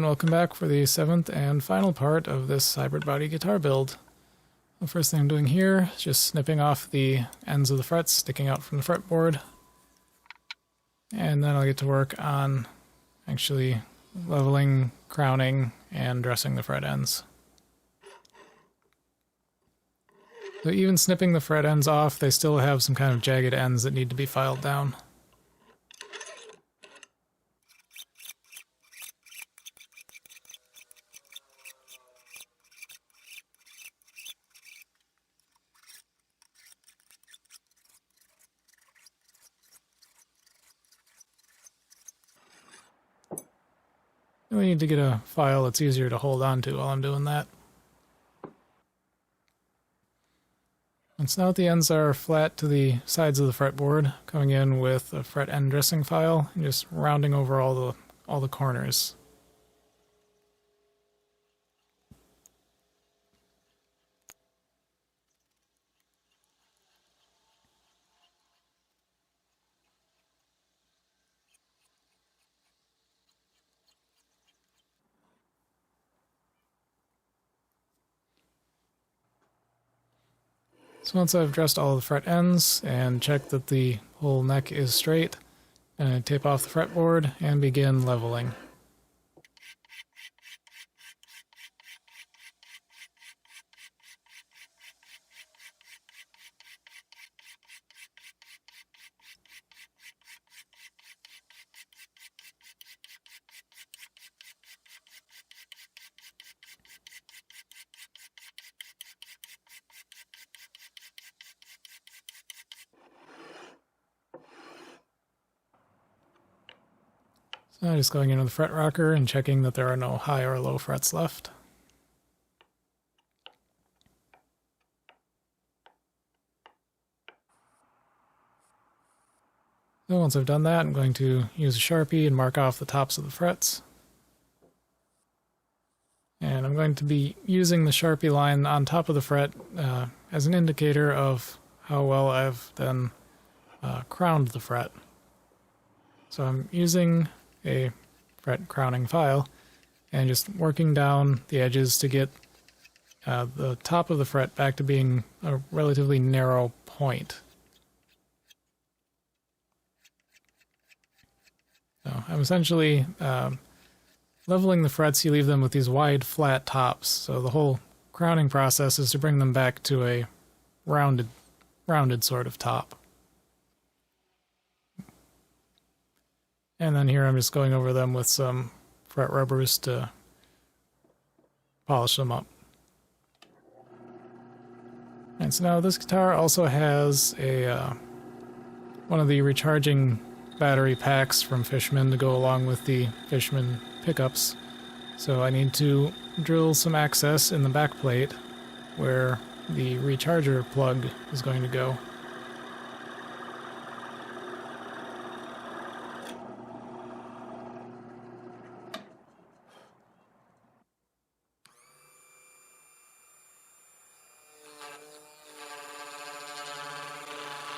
and welcome back for the 7th and final part of this hybrid body guitar build. The first thing I'm doing here is just snipping off the ends of the frets sticking out from the fretboard, and then I'll get to work on actually leveling, crowning, and dressing the fret ends. So even snipping the fret ends off, they still have some kind of jagged ends that need to be filed down. We need to get a file that's easier to hold on to while I'm doing that. And so now that the ends are flat to the sides of the fretboard, coming in with a fret end dressing file and just rounding over all the corners. So once I've dressed all the fret ends and checked that the whole neck is straight, I tape off the fretboard and begin leveling. So now just going into the fret rocker and checking that there are no high or low frets left. So once I've done that, I'm going to use a Sharpie and mark off the tops of the frets. And I'm going to be using the Sharpie line on top of the fret as an indicator of how well I've then crowned the fret. So I'm using a fret crowning file and just working down the edges to get the top of the fret back to being a relatively narrow point. So I'm essentially leveling the frets. You leave them with these wide flat tops, so the whole crowning process is to bring them back to a rounded sort of top. And then here I'm just going over them with some fret rubbers to polish them up. And so now this guitar also has a one of the recharging battery packs from Fishman to go along with the Fishman pickups. So I need to drill some access in the back plate where the recharger plug is going to go.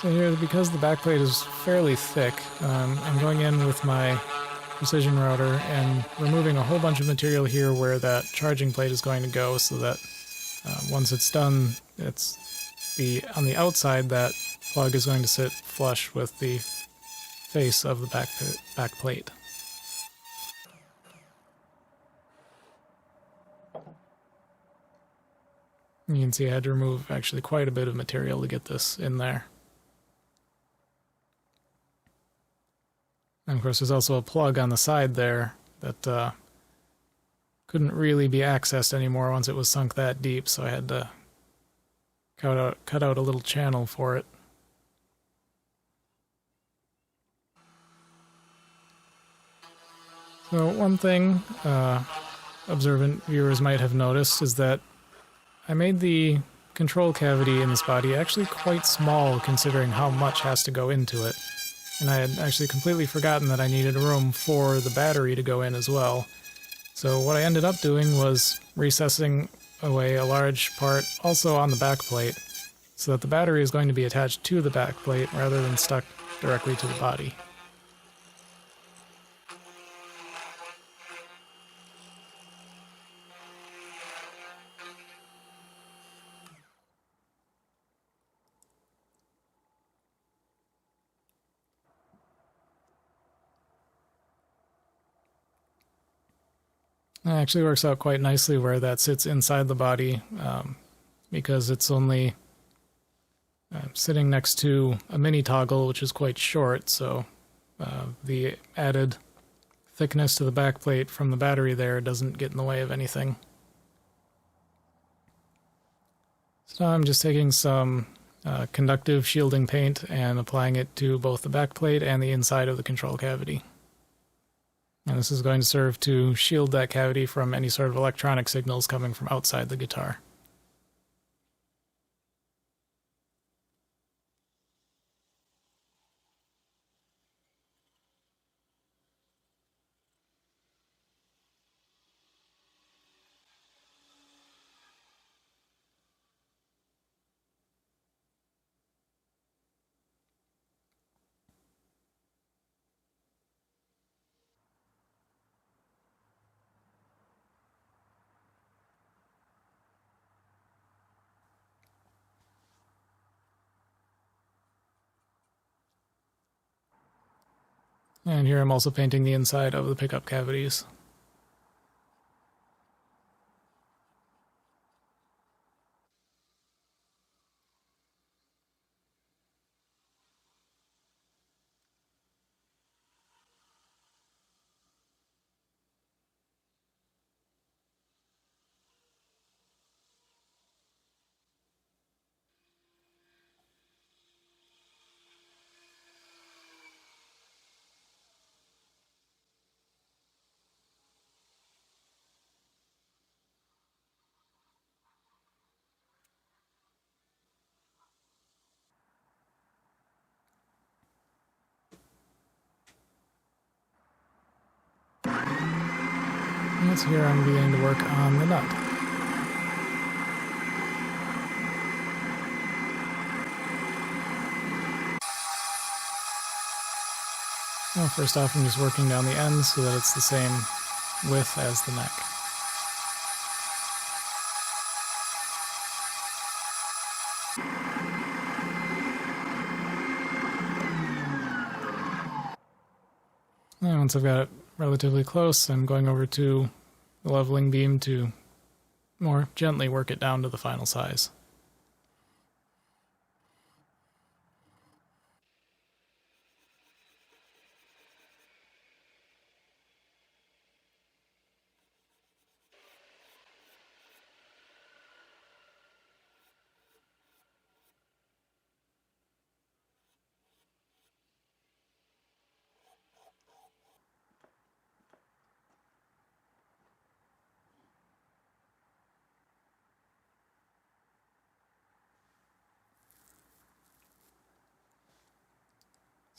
So here, because the backplate is fairly thick, I'm going in with my precision router and removing a whole bunch of material here where that charging plate is going to go, so that once it's done, on the outside that plug is going to sit flush with the face of the back plate. You can see I had to remove actually quite a bit of material to get this in there. And of course there's also a plug on the side there that couldn't really be accessed anymore once it was sunk that deep, so I had to cut out a little channel for it. So one thing observant viewers might have noticed is that I made the control cavity in this body actually quite small considering how much has to go into it. And I had actually completely forgotten that I needed room for the battery to go in as well. So what I ended up doing was recessing away a large part also on the back plate, so that the battery is going to be attached to the back plate rather than stuck directly to the body. It actually works out quite nicely where that sits inside the body, because it's only sitting next to a mini toggle, which is quite short, so the added thickness to the backplate from the battery there doesn't get in the way of anything. So I'm just taking some conductive shielding paint and applying it to both the backplate and the inside of the control cavity. And this is going to serve to shield that cavity from any sort of electronic signals coming from outside the guitar. And here I'm also painting the inside of the pickup cavities. And here I'm beginning to work on the nut. Well, first off, I'm just working down the ends so that it's the same width as the neck. And once I've got it relatively close, I'm going over to the leveling beam to more gently work it down to the final size.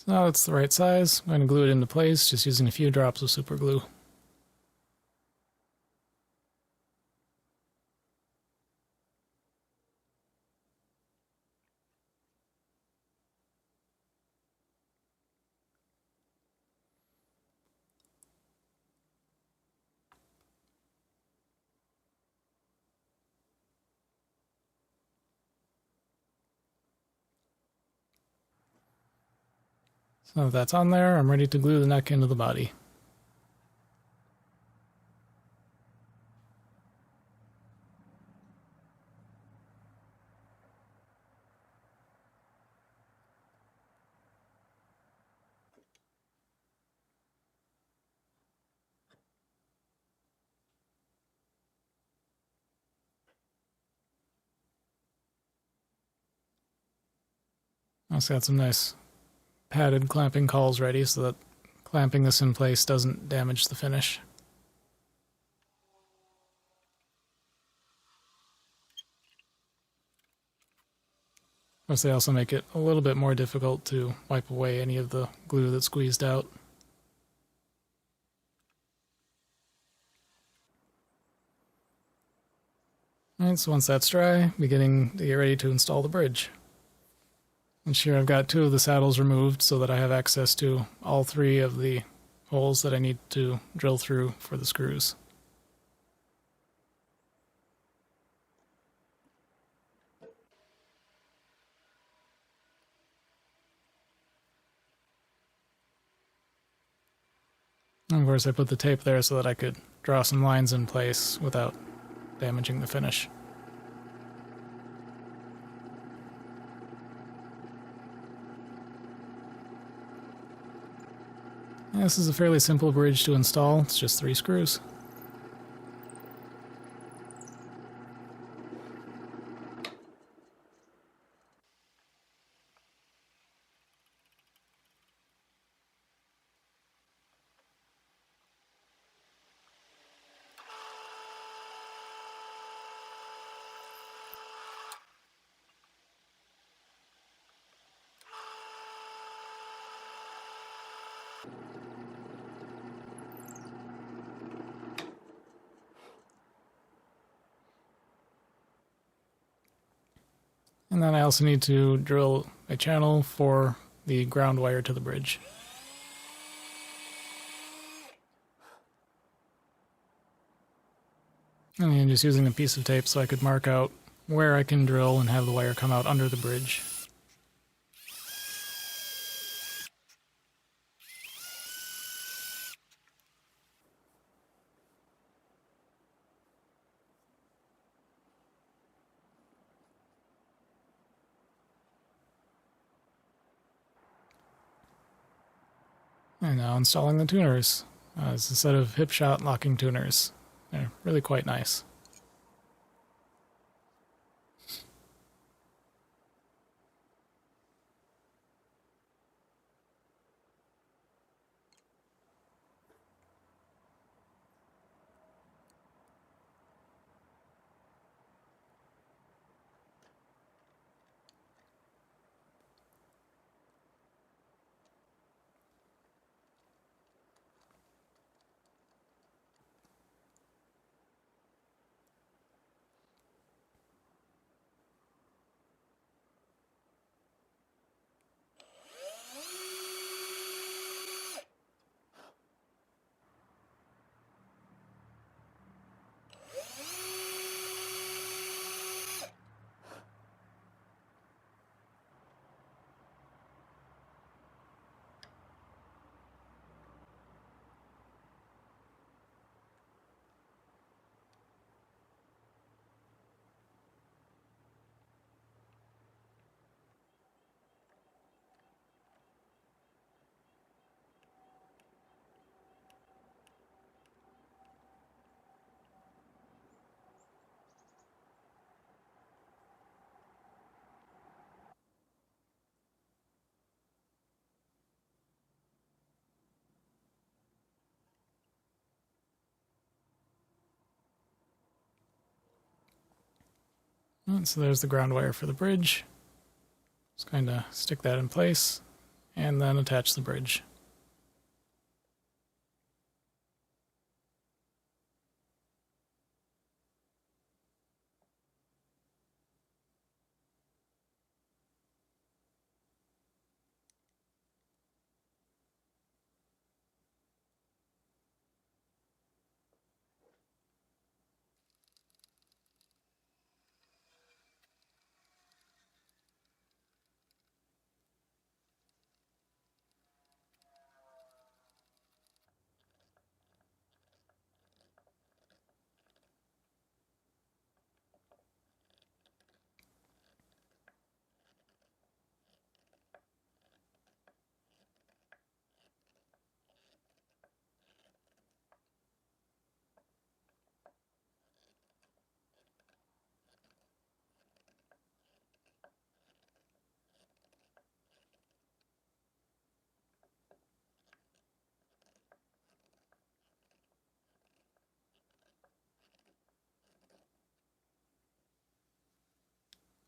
So now it's the right size. I'm going to glue it into place just using a few drops of super glue. So if that's on there, I'm ready to glue the neck into the body. I also got some nice padded clamping cauls ready so that clamping this in place doesn't damage the finish. Of course, they also make it a little bit more difficult to wipe away any of the glue that's squeezed out. Alright, so once that's dry, beginning to get ready to install the bridge. And here I've got two of the saddles removed so that I have access to all three of the holes that I need to drill through for the screws. And of course I put the tape there so that I could draw some lines in place without damaging the finish. This is a fairly simple bridge to install, it's just 3 screws. And then I also need to drill a channel for the ground wire to the bridge. And I'm just using a piece of tape so I could mark out where I can drill and have the wire come out under the bridge. And now installing the tuners. It's a set of Hipshot locking tuners. They're really quite nice. And so there's the ground wire for the bridge. Just kind of stick that in place and then attach the bridge.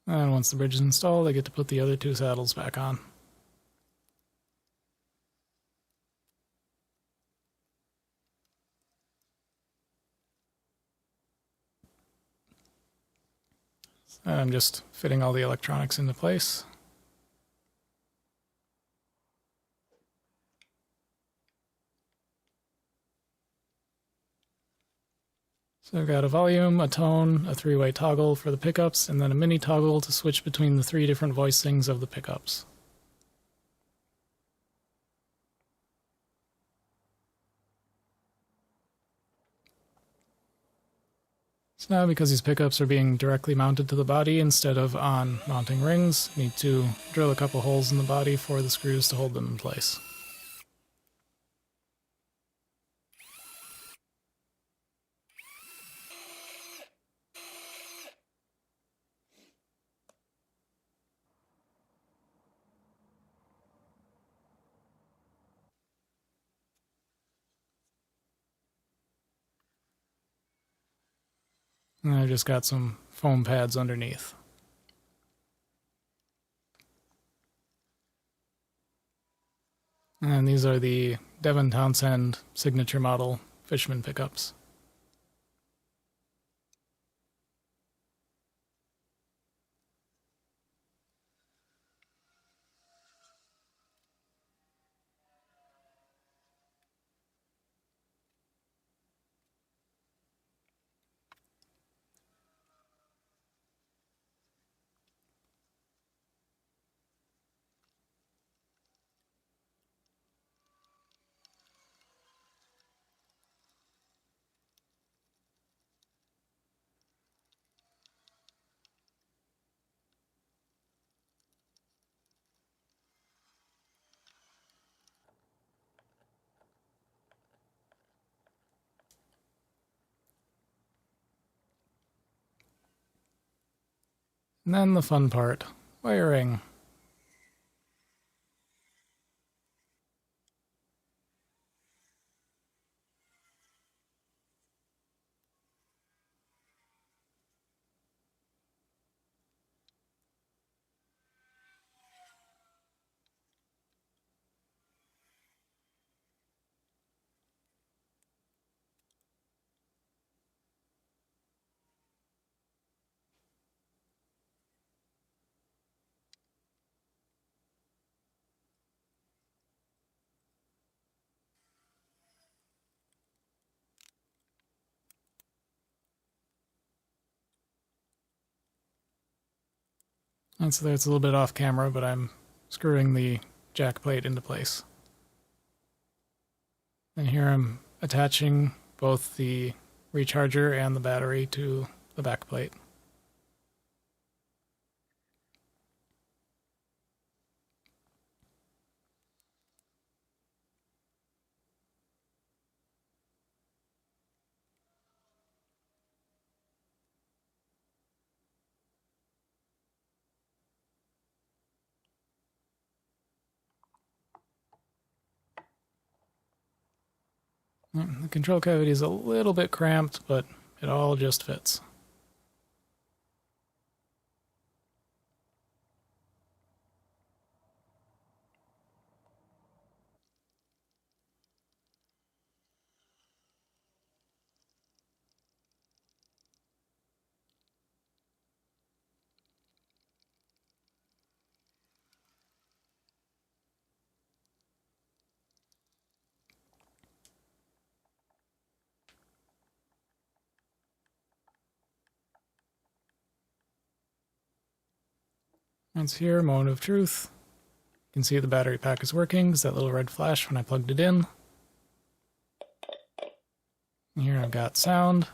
And once the bridge is installed, I get to put the other 2 saddles back on. And I'm just fitting all the electronics into place. So I've got a volume, a tone, a 3-way toggle for the pickups, and then a mini toggle to switch between the 3 different voicings of the pickups. So now, because these pickups are being directly mounted to the body instead of on mounting rings, I need to drill a couple holes in the body for the screws to hold them in place. And I've just got some foam pads underneath. And these are the Devin Townsend signature model Fishman pickups. And then the fun part, wiring. And so that's a little bit off camera, but I'm screwing the jack plate into place. And here I'm attaching both the recharger and the battery to the back plate. The control cavity is a little bit cramped, but it all just fits. That's here, moment of truth. You can see the battery pack is working. There's that little red flash when I plugged it in. And here I've got sound.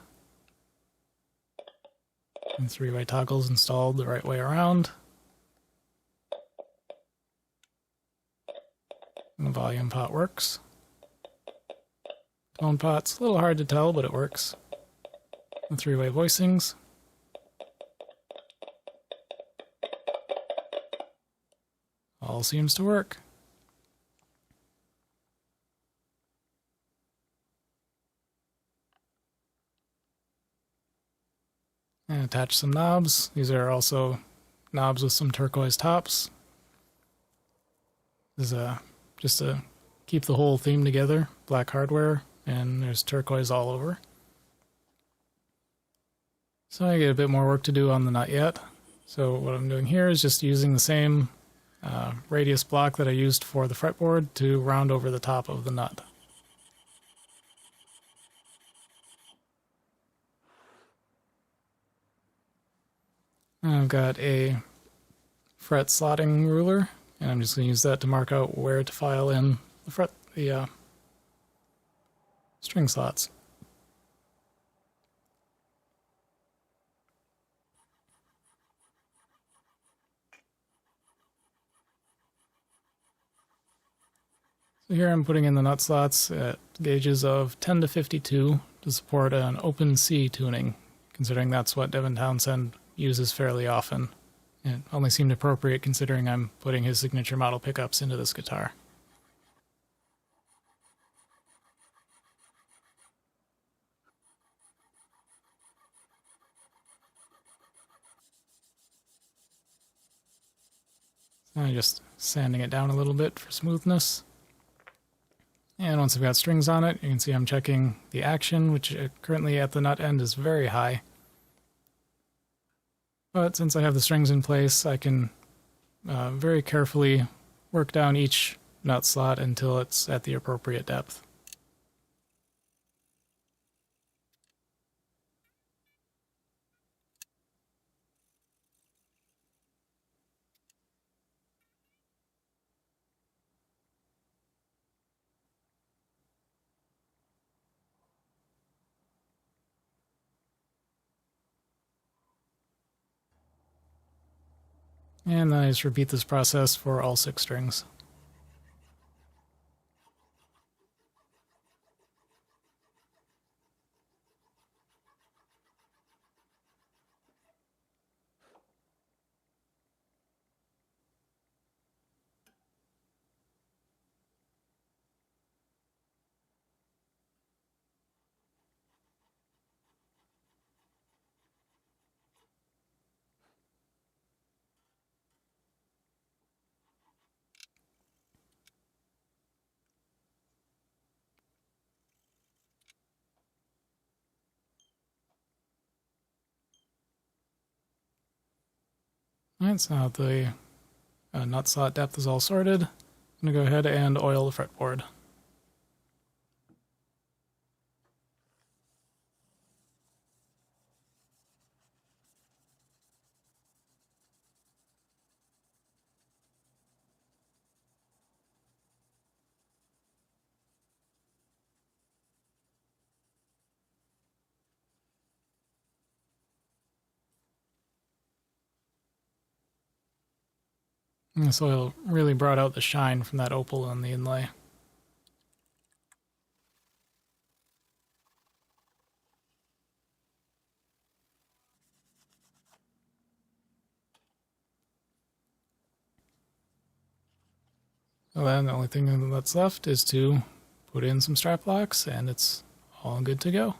And three-way toggles installed the right way around. And the volume pot works. Tone pot's a little hard to tell, but it works. The three-way voicings. All seems to work. And attach some knobs. These are also knobs with some turquoise tops. This is just to keep the whole theme together. Black hardware, and there's turquoise all over. So I get a bit more work to do on the nut yet. So what I'm doing here is just using the same radius block that I used for the fretboard to round over the top of the nut. I've got a fret slotting ruler, and I'm just going to use that to mark out where to file in the string slots. So here I'm putting in the nut slots at gauges of 10 to 52 to support an open C tuning, considering that's what Devin Townsend uses fairly often. It only seemed appropriate considering I'm putting his signature model pickups into this guitar. I'm just sanding it down a little bit for smoothness. And once I've got strings on it, you can see I'm checking the action, which currently at the nut end is very high. But since I have the strings in place, I can very carefully work down each nut slot until it's at the appropriate depth. And then I just repeat this process for all 6 strings. Alright, so now the nut slot depth is all sorted. I'm going to go ahead and oil the fretboard. And this oil really brought out the shine from that opal on the inlay. So then the only thing that's left is to put in some strap locks, and it's all good to go.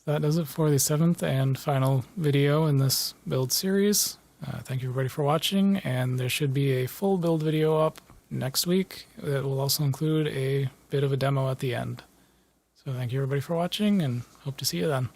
So that does it for the 7th and final video in this build series. Thank you everybody for watching, and there should be a full build video up next week that will also include a bit of a demo at the end. So thank you everybody for watching, and hope to see you then.